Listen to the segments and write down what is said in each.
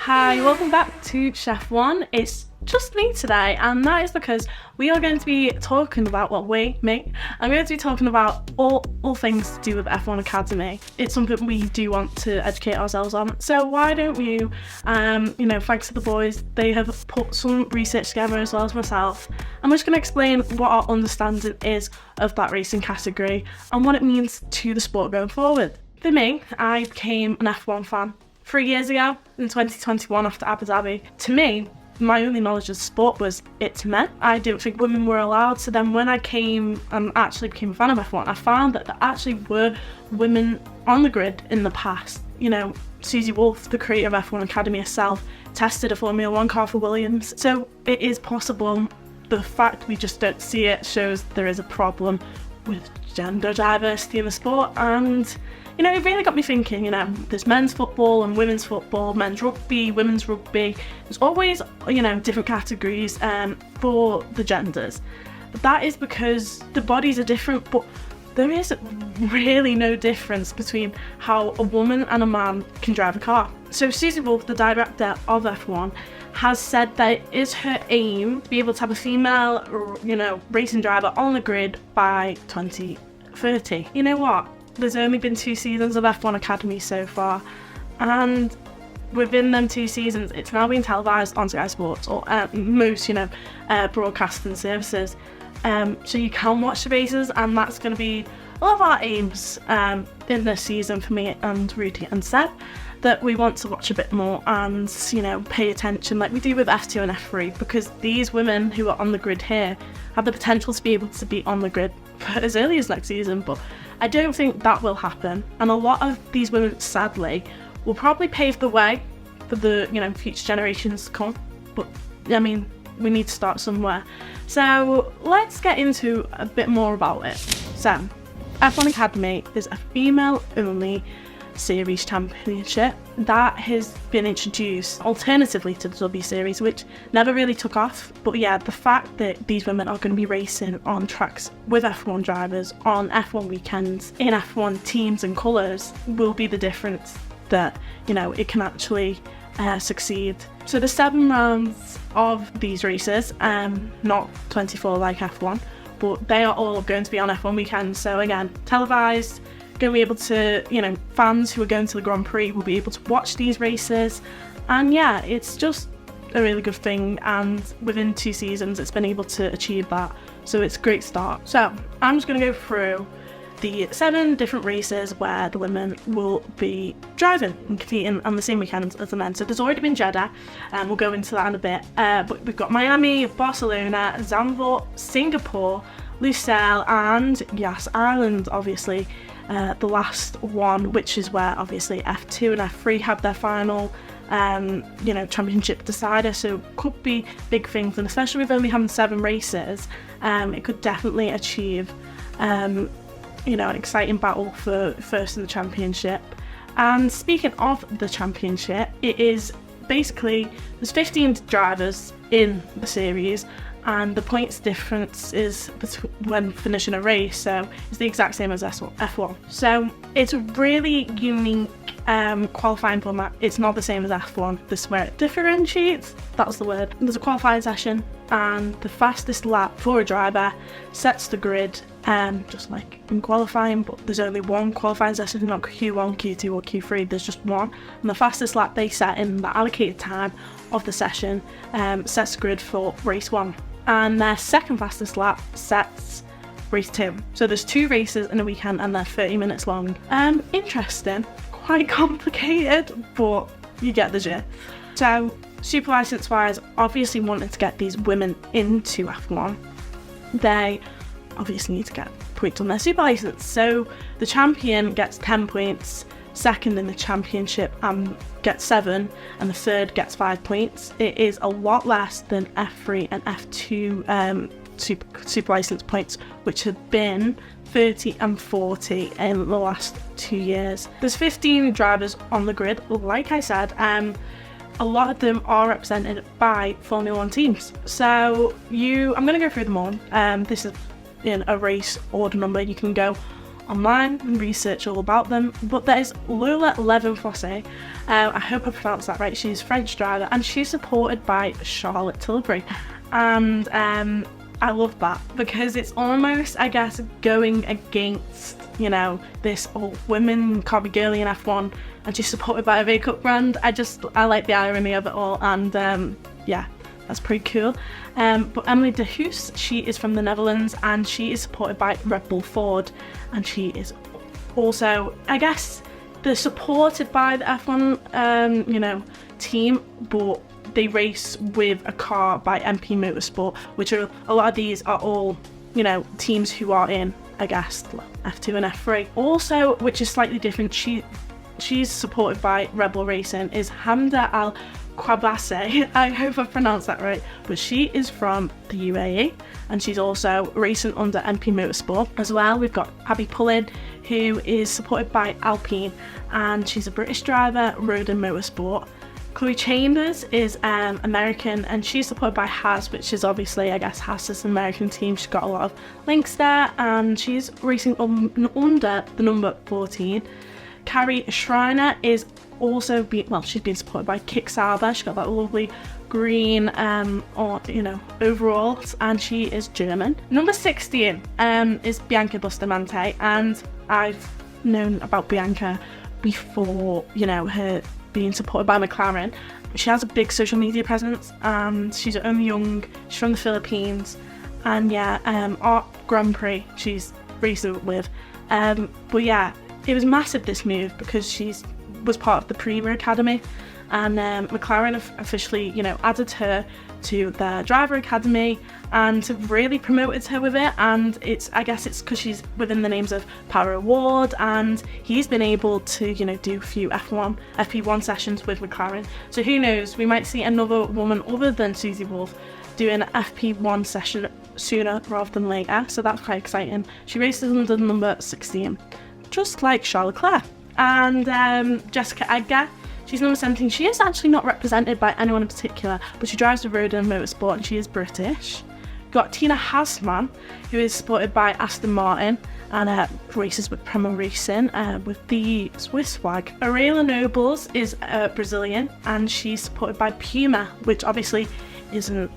Hi, welcome back to Chef One. It's just me today, and that is because we are going to be talking about, I'm going to be talking about all things to do with F1 Academy. It's something we do want to educate ourselves on. So why don't you, thanks to the boys, they have put some research together as well as myself. I'm just going to explain what our understanding is of that racing category and what it means to the sport going forward. For me, I became an F1 fan 3 years ago in 2021 after Abu Dhabi. To me, my only knowledge of sport was it's men. I didn't think women were allowed. So then when I came and actually became a fan of F1, I found that there actually were women on the grid in the past. You know, Susie Wolff, the creator of F1 Academy herself, tested a Formula One car for Williams. So it is possible. The fact we just don't see it shows there is a problem with gender diversity in the sport. And it really got me thinking, there's men's football and women's football, men's rugby, women's rugby. There's always, different categories for the genders. But that is because the bodies are different, but there is really no difference between how a woman and a man can drive a car. So Susie Wolff, the director of F1, has said that it is her aim to be able to have a female, racing driver on the grid by 2030. You know what? There's only been 2 seasons of F1 Academy so far, and within them 2 seasons, it's now been televised on Sky Sports or most, broadcasting services. So you can watch the races, and that's going to be a lot of our aims in this season for me and Rudy and Seb, that we want to watch a bit more and, pay attention like we do with F2 and F3, because these women who are on the grid here have the potential to be able to be on the grid for as early as next season, but I don't think that will happen. And a lot of these women, sadly, will probably pave the way for the, future generations to come. But, we need to start somewhere. So let's get into a bit more about it. So, F1 Academy is a female-only series championship that has been introduced alternatively to the W series, which never really took off. But yeah, the fact that these women are going to be racing on tracks with F1 drivers on F1 weekends in F1 teams and colours will be the difference that it can actually succeed. So the 7 rounds of these races, not 24 like F1, but they are all going to be on F1 weekends. So again, televised. Going to be able to, fans who are going to the Grand Prix will be able to watch these races. And yeah, it's just a really good thing. And within 2 seasons, it's been able to achieve that. So it's a great start. So I'm just going to go through the 7 different races where the women will be driving and competing on the same weekend as the men. So there's already been Jeddah, and we'll go into that in a bit. But we've got Miami, Barcelona, Zandvoort, Singapore, Lusail, and Yas Island, obviously. The last one, which is where obviously F2 and F3 have their final, championship decider. So could be big things, and especially with only having 7 races, it could definitely achieve, an exciting battle for first in the championship. And speaking of the championship, it is basically there's 15 drivers in the series. And the points difference is when finishing a race, so it's the exact same as F1. So it's a really unique qualifying format. It's not the same as F1. This is where it differentiates. That's the word. There's a qualifying session, and the fastest lap for a driver sets the grid, just like in qualifying, but there's only one qualifying session, not Q1, Q2 or Q3, there's just one. And the fastest lap they set in the allocated time of the session sets the grid for race 1. And their second fastest lap sets race 2. So there's 2 races in a weekend, and they're 30 minutes long. Interesting, quite complicated, but you get the gist. So super license wise, obviously wanting to get these women into F1, they obviously need to get points on their super license. So the champion gets 10 points, second in the championship gets 7, and the third gets 5 points. It is a lot less than F3 and F2 super license points, which have been 30 and 40 in the last 2 years. There's 15 drivers on the grid, like I said. A lot of them are represented by Formula One teams. So I'm going to go through them all. This is in a race order number. You can go online and research all about them. But there's Lola Levenfosse. I hope I pronounced that right. She's a French driver and she's supported by Charlotte Tilbury. And I love that because it's almost, I guess, going against, you know, this women can't be girly in F1 and she's supported by a V-Cup brand. I like the irony of it all, and yeah, that's pretty cool. But Emily de Hoos, she is from the Netherlands and she is supported by Red Bull Ford, and she is also, I guess, they're supported by the F1 you know, team, but they race with a car by MP Motorsport, which are, a lot of these are all, you know, teams who are in, I guess, F2 and F3. Also, which is slightly different, she's supported by Red Bull Racing, is Hamda Al Kwabase. I hope I pronounced that right, but she is from the UAE and she's also racing under MP Motorsport as well. We've got Abby Pullen, who is supported by Alpine, and she's a British driver, Rodin Motorsport. Chloe Chambers is American and she's supported by Haas, which is obviously, I guess, Haas is an American team. She's got a lot of links there and she's racing under the number 14. Carrie Schreiner is also she's been supported by Kick Sauber. She's got that lovely green overalls, and she is German. Number 16 is Bianca Bustamante, and I've known about Bianca before, you know, her being supported by McLaren. She has a big social media presence and she's only young, she's from the Philippines, and yeah, Art Grand Prix she's racing with. But yeah, it was massive, this move, because she was part of the Prima Academy, and McLaren have officially, you know, added her to their driver academy and have really promoted her with it. And I guess it's because she's within the names of Power Award, and he's been able to, you know, do a few FP1 sessions with McLaren. So who knows, we might see another woman other than Susie Wolff doing an FP1 session sooner rather than later. So that's quite exciting. She races under number 16, just like Charles Leclerc. And Jessica Edgar, she's number 17. She is actually not represented by anyone in particular, but she drives the Rodin Motorsport and she is British. Got Tina Hassman, who is supported by Aston Martin and races with Prema Racing with the Swiss flag. Aurelia Nobles is Brazilian and she's supported by Puma, which obviously isn't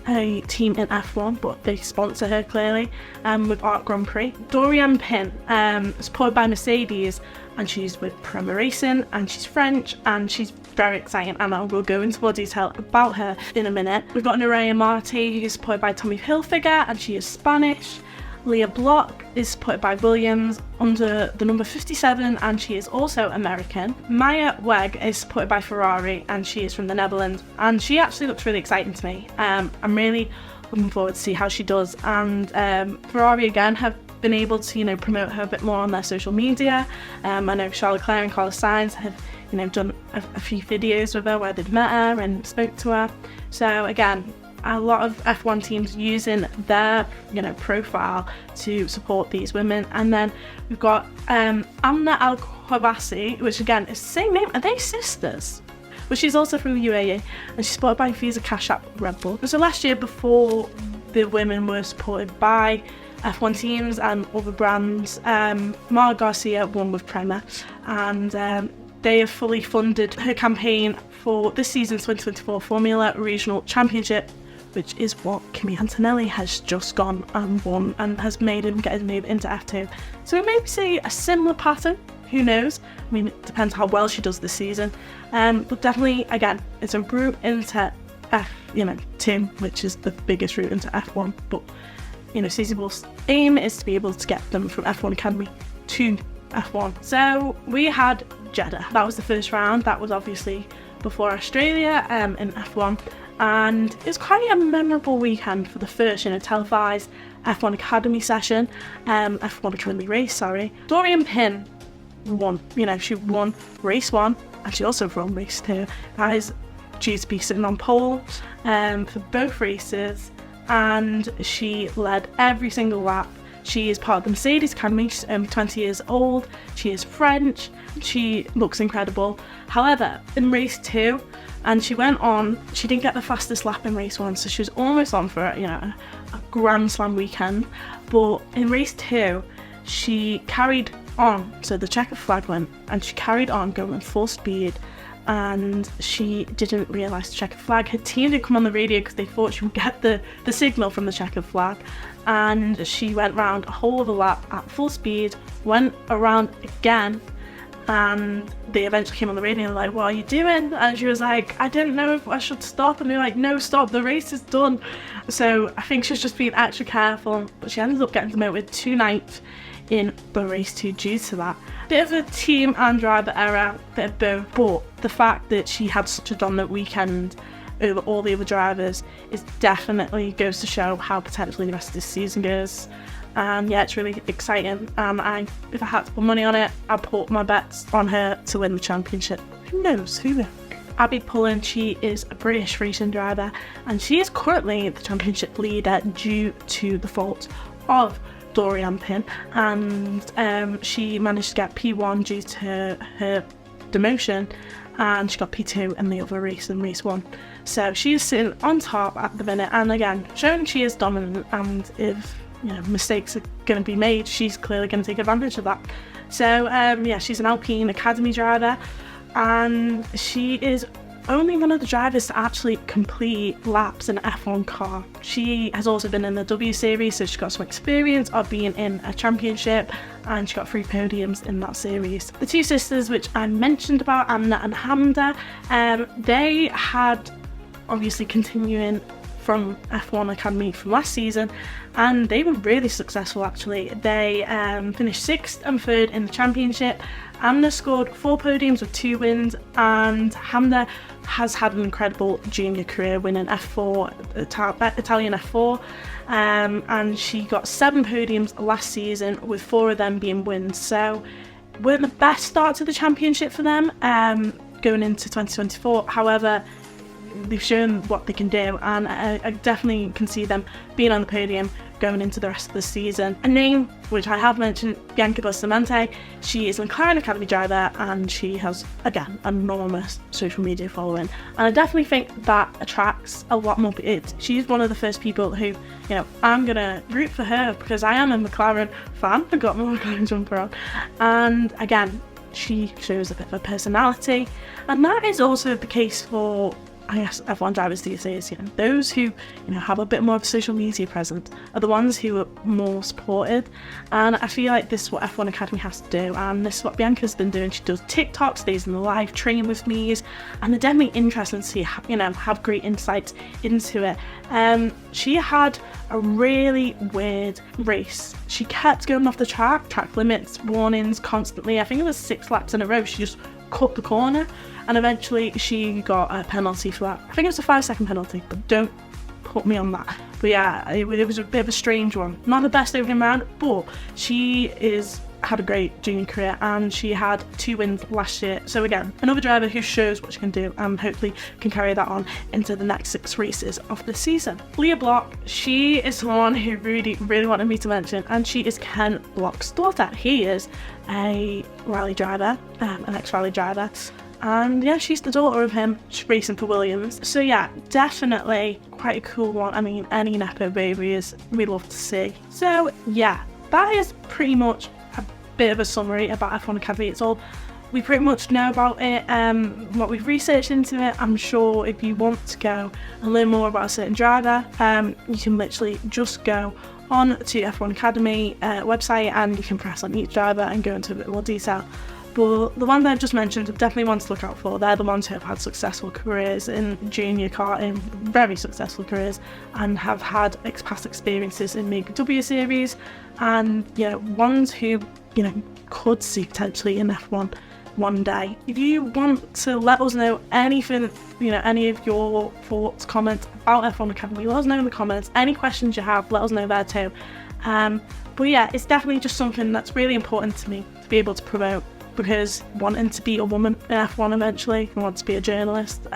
a team in F1, but they sponsor her clearly, with Art Grand Prix. Dorian Pin, supported by Mercedes, and she's with Prema Racing, and she's French, and she's very exciting, and I will go into more detail about her in a minute. We've got Nerea Marti, who's supported by Tommy Hilfiger, and she is Spanish. Leah Block is supported by Williams under the number 57, and she is also American. Maya Weg is supported by Ferrari, and she is from the Netherlands, and she actually looks really exciting to me. I'm really looking forward to see how she does, and Ferrari again have been able to, you know, promote her a bit more on their social media. I know Charles Leclerc and Carlos Sainz have, you know, done a few videos with her where they've met her and spoke to her. So again, a lot of F1 teams using their, you know, profile to support these women. And then we've got Amna Al Kwabasi, which again is the same name. Are they sisters? But she's also from the UAE, and she's supported by Visa Cash App Red Bull. So last year, before the women were supported by F1 teams and other brands, Mara Garcia won with Prema, and they have fully funded her campaign for this season's 2024 Formula Regional Championship, which is what Kimi Antonelli has just gone and won and has made him get his move into F2. So we may see a similar pattern, who knows? I mean, it depends how well she does this season. But definitely, again, it's a route into F2, which is the biggest route into F1. But, you know, Susie Wolff's aim is to be able to get them from F1 Academy to F1. So we had Jeddah. That was the first round. That was obviously before Australia in F1. And it was quite a memorable weekend for the first, you know, televised F1 Academy session, F1 Academy race, sorry. Dorian Pin won, you know, she won race 1, and she also won race 2. That is due to be sitting on pole for both races, and she led every single lap. She is part of the Mercedes Academy. She's only 20 years old. She is French. She looks incredible. However, in race 2, and she went on, she didn't get the fastest lap in race 1, so she was almost on for, you know, a Grand Slam weekend. But in race 2, she carried on. So the checkered flag went, and she carried on going full speed, and she didn't realise the checkered flag. Her team did come on the radio because they thought she would get the signal from the checkered flag, and she went round a whole other lap at full speed, went around again, and they eventually came on the radio and were like, what are you doing? And she was like, I don't know if I should stop. And they're like, no, stop, the race is done. So I think she was just being extra careful, but she ended up getting demoted to 9th in the race 2 due to that. Bit of a team and driver error, bit of both, but the fact that she had such a dominant weekend over all the other drivers is definitely goes to show how potentially the rest of this season goes. And yeah, it's really exciting. And if I had to put money on it, I'd put my bets on her to win the championship. Who knows? Who will? Abby Pullen, she is a British racing driver, and she is currently the championship leader due to the fault of Dorian Pin, and she managed to get P1 due to her demotion, and she got P2 in the other race, in race 1. So she is sitting on top at the minute, and again, showing she is dominant, and if mistakes are going to be made, she's clearly going to take advantage of that. So yeah, she's an Alpine Academy driver, and she is only one of the drivers to actually complete laps in an F1 car. She has also been in the W Series, so she's got some experience of being in a championship, and she got 3 podiums in that series. The 2 sisters, which I mentioned about, Amna and Hamda, they had obviously continuing from F1 Academy from last season, and they were really successful actually. They finished 6th and 3rd in the championship. Amna scored 4 podiums with 2 wins, and Hamda has had an incredible junior career, winning F4, Italian F4, and she got 7 podiums last season, with 4 of them being wins. So weren't the best start to the championship for them going into 2024. However, they've shown what they can do, and I definitely can see them being on the podium going into the rest of the season. A name which I have mentioned, Bianca Bustamante. She is a McLaren Academy driver, and she has, again, an enormous social media following, and I definitely think that attracts a lot more. She's one of the first people who, I'm gonna root for her because I am a McLaren fan. I got my McLaren jumper on, and again, she shows a bit of a personality, and that is also the case for, I guess, F1 drivers these days. Those who have a bit more of a social media presence are the ones who are more supported, and I feel like this is what F1 Academy has to do, and this is what Bianca's been doing. She does TikTok, stays in the live training with me, and they're definitely interesting to see, have great insights into it. She had a really weird race. She kept going off the track limits, warnings constantly. I think it was 6 laps in a row. She just cut the corner, and eventually she got a penalty for that. I think it was a 5-second penalty, but don't put me on that. But yeah, it was a bit of a strange one. Not the best opening round, but she had a great junior career, and she had 2 wins last year. So again, another driver who shows what she can do, and hopefully can carry that on into the next 6 races of the season. Leah Block, she is someone who really, really wanted me to mention, and she is Ken Block's daughter. He is a rally driver, an ex-rally driver, and yeah, she's the daughter of him. She's racing for Williams. So yeah, definitely quite a cool one. I mean, any Nepo babies we love to see. So yeah, that is pretty much a bit of a summary about F1 Academy. It's all we pretty much know about it, what we've researched into it. I'm sure if you want to go and learn more about a certain driver, you can literally just go on to F1 Academy website, and you can press on each driver and go into a bit more detail. But the ones I've just mentioned are definitely ones to look out for. They're the ones who have had successful careers in junior karting, very successful careers, and have had past experiences in maybe W Series, and ones who could see potentially in F1 one day. If you want to let us know anything, any of your thoughts, comments about F1 Academy, let us know in the comments. Any questions you have, let us know there too. But yeah, it's definitely just something that's really important to me to be able to promote, because wanting to be a woman in F1 eventually, and want to be a journalist,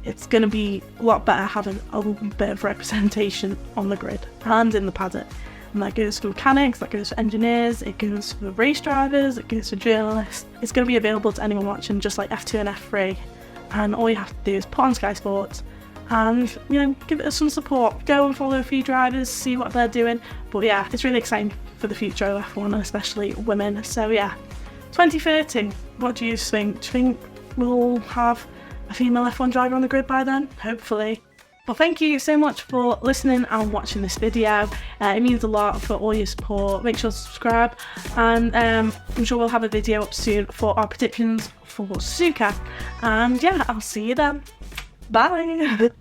it's going to be a lot better having a little bit of representation on the grid and in the paddock. And that goes for mechanics, that goes for engineers, it goes for race drivers, it goes for journalists. It's going to be available to anyone watching, just like F2 and F3. And all you have to do is put on Sky Sports and, you know, give it some support. Go and follow a few drivers, see what they're doing. But yeah, it's really exciting for the future of F1, and especially women. So yeah, 2030, what do you think? Do you think we'll have a female F1 driver on the grid by then? Hopefully. Well, thank you so much for listening and watching this video. It means a lot for all your support. Make sure to subscribe, and I'm sure we'll have a video up soon for our predictions for Suzuka. And yeah, I'll see you then. Bye.